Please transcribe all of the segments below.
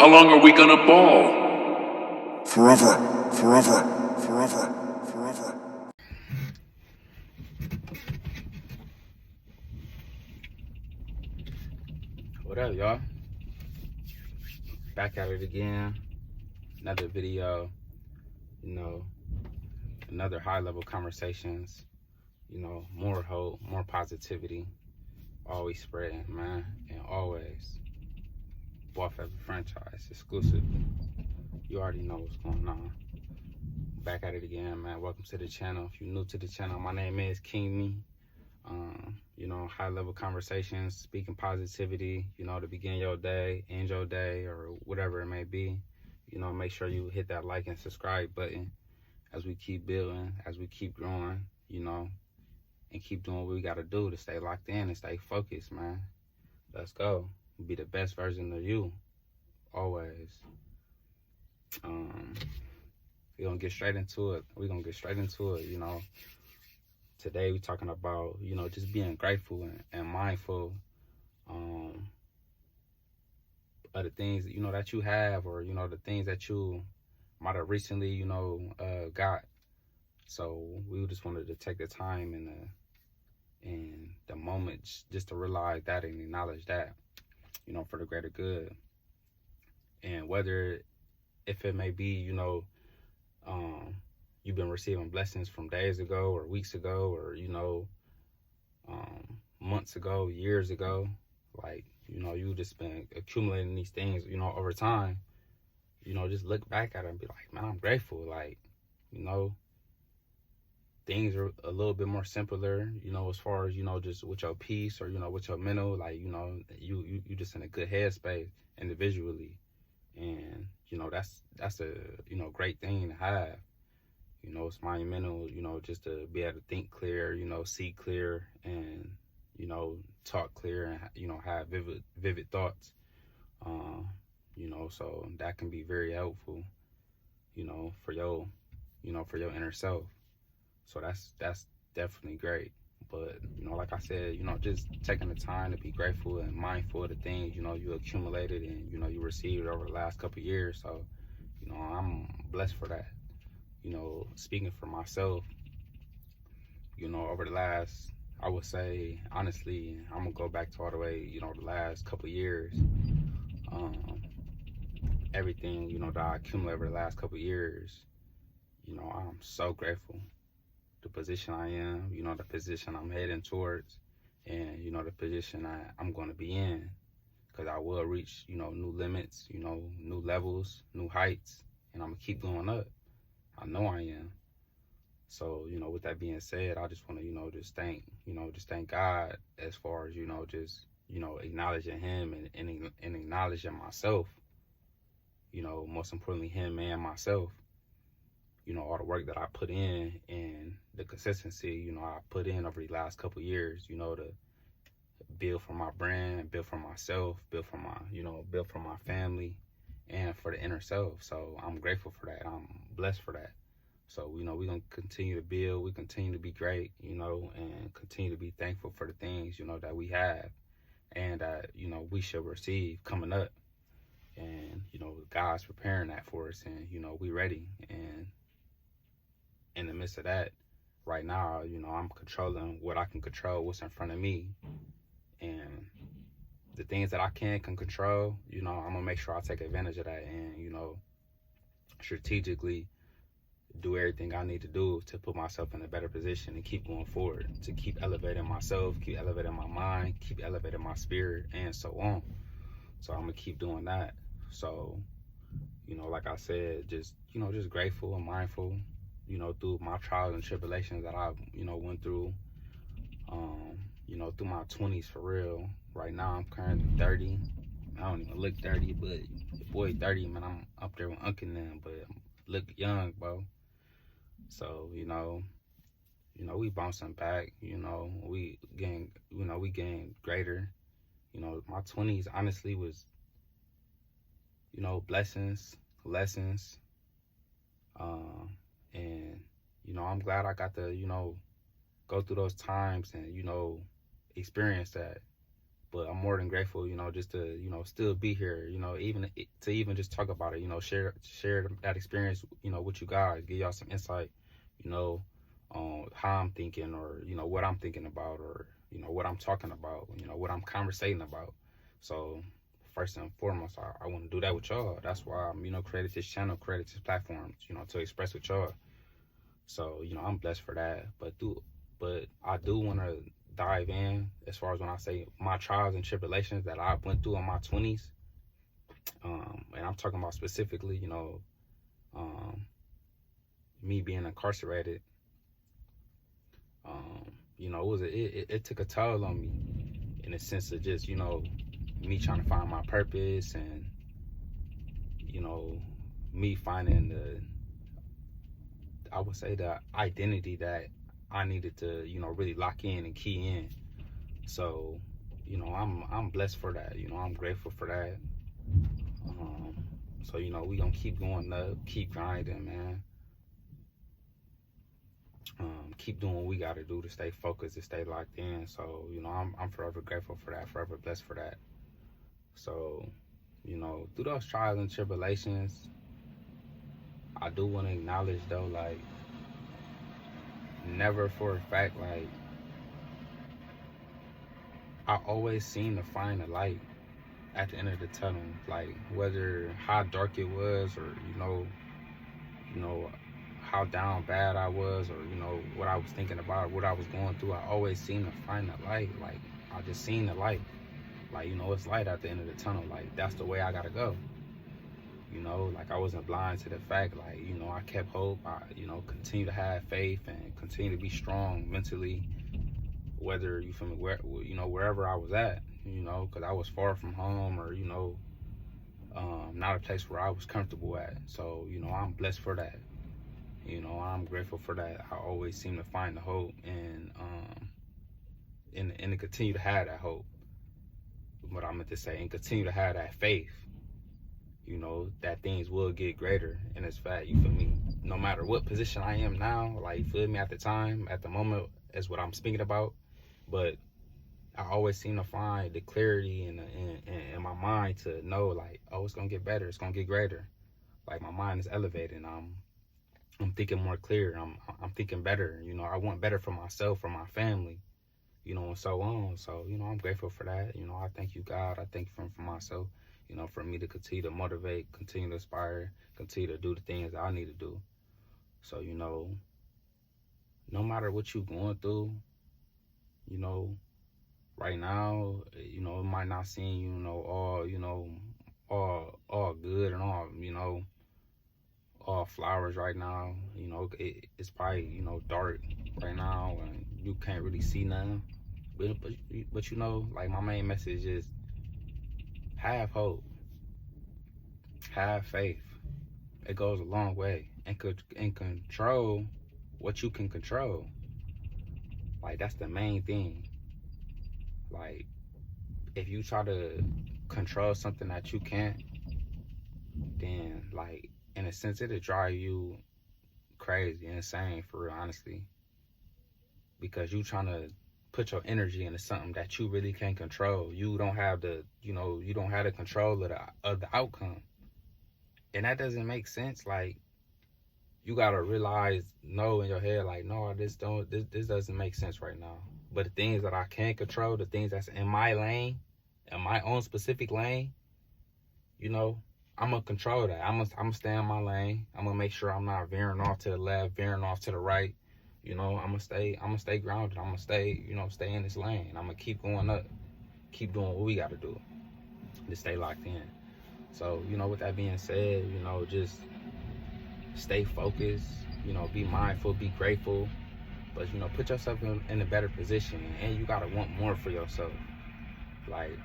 How long are we gonna ball? Forever, forever, forever, forever. What up, y'all? Back at it again. Another video, another high-level conversations, more hope, more positivity, always spreading, man, and always Ball Feather franchise exclusively. You already know what's going on. Back at it again, man. Welcome to the channel. If you're new to the channel, my name is King Me. High-level conversations, speaking positivity, to begin your day, end your day, or whatever it may be. Make sure you hit that like and subscribe button as we keep building, as we keep growing, and keep doing what we got to do to stay locked in and stay focused, man. Let's go. Be the best version of you, always. We're going to get straight into it. Today we're talking about, just being grateful and mindful of the things, that you have, or, the things that you might have recently, got. So we just wanted to take the time and the moments just to realize that and acknowledge that, for the greater good. And if it may be, you've been receiving blessings from days ago or weeks ago or, months ago, years ago, like, you just been accumulating these things, over time, just look back at it and be like, man, I'm grateful. Like, things are a little bit more simpler, as far as, just with your peace or, with your mental, like, you just in a good headspace individually. And, that's a, great thing to have. It's monumental, just to be able to think clear, see clear, and, talk clear, and, have vivid thoughts. So that can be very helpful, for your inner self. So that's definitely great. But, like I said, just taking the time to be grateful and mindful of the things, you accumulated and, you received over the last couple of years. So, I'm blessed for that. Speaking for myself, over the last, I would say, honestly, I'm going to go back to all the way, the last couple of years. Everything, that I accumulated over the last couple of years, I'm so grateful. The position I am, the position I'm heading towards, and, the position I'm going to be in, because I will reach, new limits, new levels, new heights, and I'm going to keep going up. I know I am. So, with that being said, I just want to, just thank God as far as, just, acknowledging him and acknowledging myself, most importantly, him and myself, all the work that I put in and the consistency, I put in over the last couple of years, to build for my brand, build for myself, build for my family, and for the inner self. So I'm grateful for that. I'm blessed for that. So, we're going to continue to build. We continue to be great, and continue to be thankful for the things, that we have and that, we should receive coming up. And, God's preparing that for us, and, we ready. And in the midst of that, right now, I'm controlling what I can control, what's in front of me. And the things that I can control, I'm going to make sure I take advantage of that and, strategically do everything I need to do to put myself in a better position and keep going forward, to keep elevating myself, keep elevating my mind, keep elevating my spirit, and so on. So I'm going to keep doing that. So, like I said, just grateful and mindful, through my trials and tribulations that I, went through, through my 20s for real. Right now, I'm currently 30. I don't even look 30, but your boy 30, man, I'm up there with Uncle them, but look young, bro. So, we bouncing back, we getting greater. My 20s honestly was, blessings, lessons. And, I'm glad I got to, go through those times and, experience that. But I'm more than grateful, just to, still be here, even to even just talk about it, share that experience, with you guys, give y'all some insight, on how I'm thinking, or, what I'm thinking about, or, what I'm talking about, what I'm conversating about. So first and foremost, I want to do that with y'all. That's why I'm, created this channel, created this platform, to express with y'all. So, I'm blessed for that. But I do want to dive in as far as when I say my trials and tribulations that I went through in my 20s. And I'm talking about specifically, me being incarcerated. It took a toll on me, in a sense of just, me trying to find my purpose, and, me finding I would say, the identity that I needed to, really lock in and key in. So, I'm blessed for that. I'm grateful for that. So, we gonna keep going up, keep grinding, man. Keep doing what we gotta do to stay focused, to stay locked in. So, I'm forever grateful for that, forever blessed for that. So, through those trials and tribulations, I do want to acknowledge, though, like, never for a fact, like, I always seem to find the light at the end of the tunnel. Like, whether how dark it was, or, how down bad I was, or, what I was thinking about, what I was going through, I always seem to find the light. Like, I just seen the light. Like, it's light at the end of the tunnel. Like, that's the way I gotta go. Like, I wasn't blind to the fact, like, I kept hope. I, continue to have faith and continue to be strong mentally, whether you feel me, wherever I was at, because I was far from home, or, not a place where I was comfortable at. So, I'm blessed for that. I'm grateful for that. I always seem to find the hope, and to continue to have that hope. What I meant to say, and continue to have that faith, that things will get greater. And it's fact, you feel me? No matter what position I am now, like, you feel me, at the time, at the moment, is what I'm speaking about. But I always seem to find the clarity in my mind to know, like, oh, it's gonna get better, it's gonna get greater. Like, my mind is elevated. I'm thinking more clear. I'm thinking better. I want better for myself, for my family, and so on. So, I'm grateful for that. I thank you, God. I thank you for myself, for me to continue to motivate, continue to inspire, continue to do the things that I need to do. So, no matter what you're going through, right now, it might not seem, all good and all flowers right now. It's probably, dark right now, and you can't really see nothing. But like, my main message is have hope, have faith. It goes a long way, and control what you can control. Like, that's the main thing. Like, if you try to control something that you can't, then, like, in a sense, it'll drive you crazy, insane, for real, honestly. Because you trying to put your energy into something that you really can't control. You don't have the, you don't have the control of the outcome. And that doesn't make sense. Like, you gotta realize, no, in your head, like, no, this doesn't make sense right now. But the things that I can control, the things that's in my lane, in my own specific lane, I'm gonna control that. I'm gonna stay in my lane. I'm gonna make sure I'm not veering off to the left, veering off to the right. I'm gonna stay grounded. I'm gonna stay in this lane. I'm gonna keep going up, keep doing what we gotta do to stay locked in. So, with that being said, just stay focused, be mindful, be grateful, but, put yourself in a better position, and you gotta want more for yourself. Like,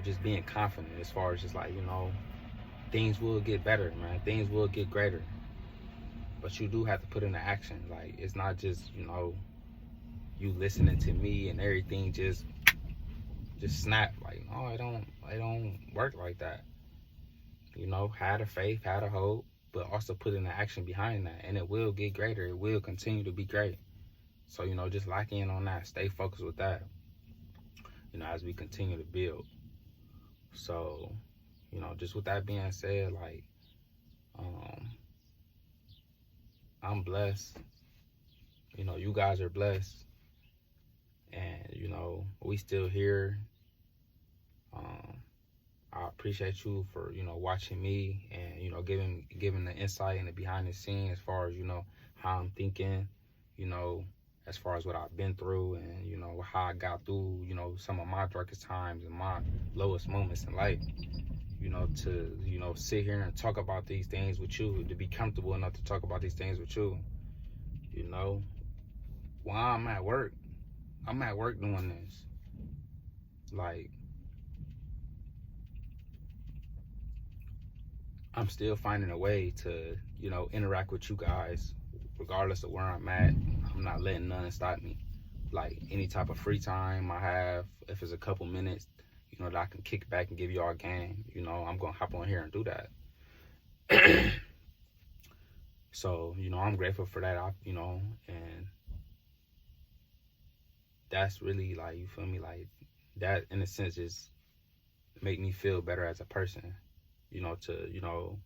just being confident as far as just, like, things will get better, man. Things will get greater. But you do have to put into action. Like, it's not just, you listening to me and everything just snap. Like, no, it don't work like that. Have the faith, have the hope, but also put in the action behind that, and it will get greater. It will continue to be great. So, you know, just lock in on that. Stay focused with that, you know, as we continue to build. So, you know, just with that being said, like, um, I'm blessed. You know, you guys are blessed. And, you know, we still here. I appreciate you for, you know, watching me and, you know, giving the insight and the behind the scenes as far as, you know, how I'm thinking, you know, as far as what I've been through and, you know, how I got through, you know, some of my darkest times and my lowest moments in life, you know, to, you know, sit here and talk about these things with you, to be comfortable enough to talk about these things with you, you know. While I'm at work doing this. Like, I'm still finding a way to, you know, interact with you guys regardless of where I'm at. I'm not letting nothing stop me. Like, any type of free time I have, if it's a couple minutes, you know, that I can kick back and give y'all a game, you know, I'm gonna hop on here and do that. So, you know, I'm grateful for that, you know, and that's really, like, you feel me, like, that in a sense just make me feel better as a person, you know, to, you know,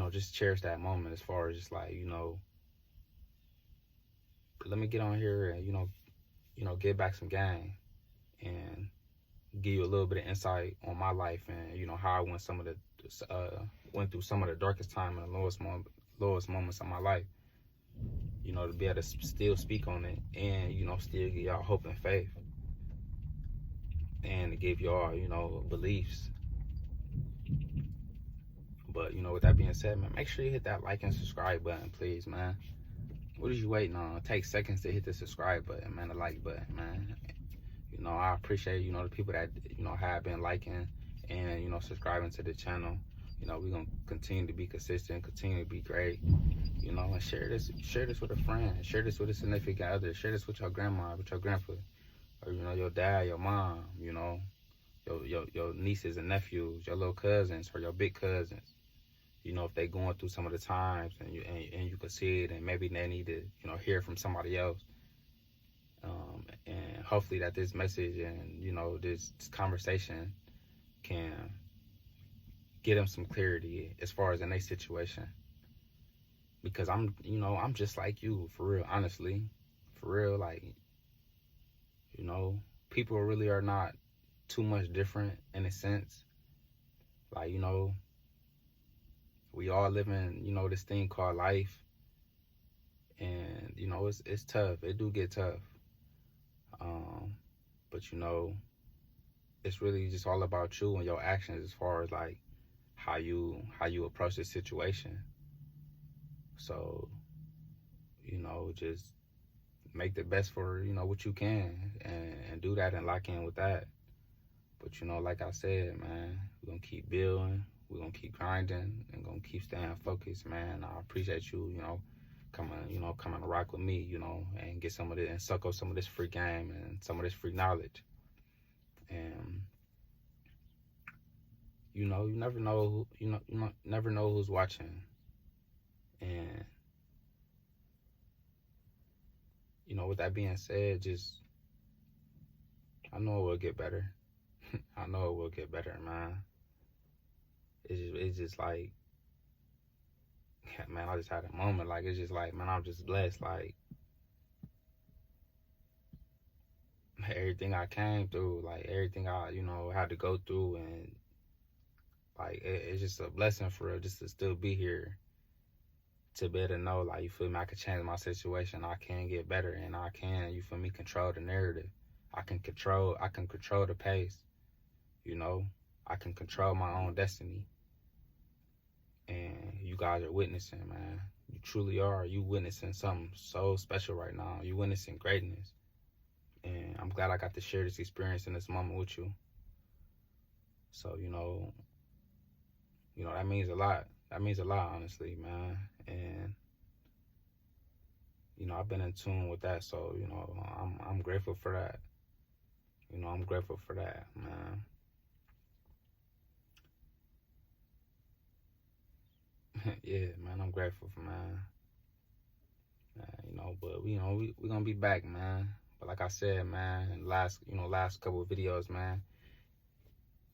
just cherish that moment as far as just like, you know, let me get on here and, you know, get back some game and give you a little bit of insight on my life and, you know, how I went went through some of the darkest time and the lowest moments of my life, you know, to be able to still speak on it and, you know, still give y'all hope and faith and to give y'all, you know, beliefs. But, you know, with that being said, man, make sure you hit that like and subscribe button, please, man. What are you waiting on? It takes seconds to hit the subscribe button, man, the like button, man. You know, I appreciate, you know, the people that, you know, have been liking and, you know, subscribing to the channel. You know, we're going to continue to be consistent, continue to be great, you know, and share this with a friend, share this with a significant other, share this with your grandma, with your grandpa, or, you know, your dad, your mom, you know, your nieces and nephews, your little cousins or your big cousins. You know, if they going through some of the times and you can see it and maybe they need to, you know, hear from somebody else. And hopefully that this message and, you know, this conversation can get them some clarity as far as in their situation. Because I'm just like you, for real, honestly. For real, like, you know, people really are not too much different in a sense. Like, you know, we all live in, you know, this thing called life. And, you know, it's tough. It do get tough. But, you know, it's really just all about you and your actions as far as, like, how you approach the situation. So, you know, just make the best for, you know, what you can and do that and lock in with that. But, you know, like I said, man, we're going to keep building. We're going to keep grinding and going to keep staying focused, man. I appreciate you, you know, coming to rock with me, you know, and get some of it and suck up some of this free game and some of this free knowledge. And, you know, you never know, you never know who's watching. And, you know, with that being said, just, I know it will get better. I know it will get better, man. It's just like, man, I just had a moment. Like, it's just like, man, I'm just blessed. Like, everything I came through, like, everything I, you know, had to go through, and, like, it's just a blessing for real, just to still be here, to be able to know, like, you feel me, I can change my situation, I can get better, and I can, you feel me, control the narrative. I can control the pace, you know, I can control my own destiny. And you guys are witnessing, man. You truly are. You witnessing something so special right now. You witnessing greatness. And I'm glad I got to share this experience in this moment with you. So, you know, that means a lot. That means a lot, honestly, man. And, you know, I've been in tune with that. So, you know, I'm grateful for that. You know, I'm grateful for that, man. Yeah, man, I'm grateful for, man. You know, but we gonna be back, man. But like I said, man, last couple of videos, man,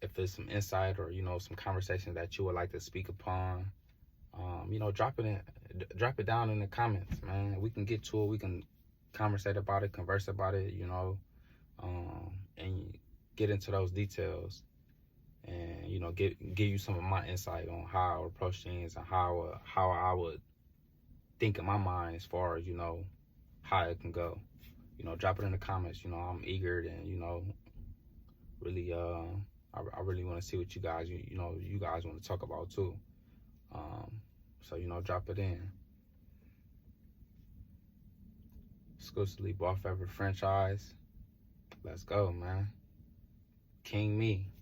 if there's some insight or some conversation that you would like to speak upon, drop it down in the comments, man. We can get to it. We can conversate about it, converse about it, and get into those details, and give you some of my insight on how I approach things and how I would think in my mind as far as how it can go. Drop it in the comments. I'm eager and really I really want to see what you guys want to talk about too. So drop it in. Exclusively Ball Forever franchise. Let's go, man. King Me.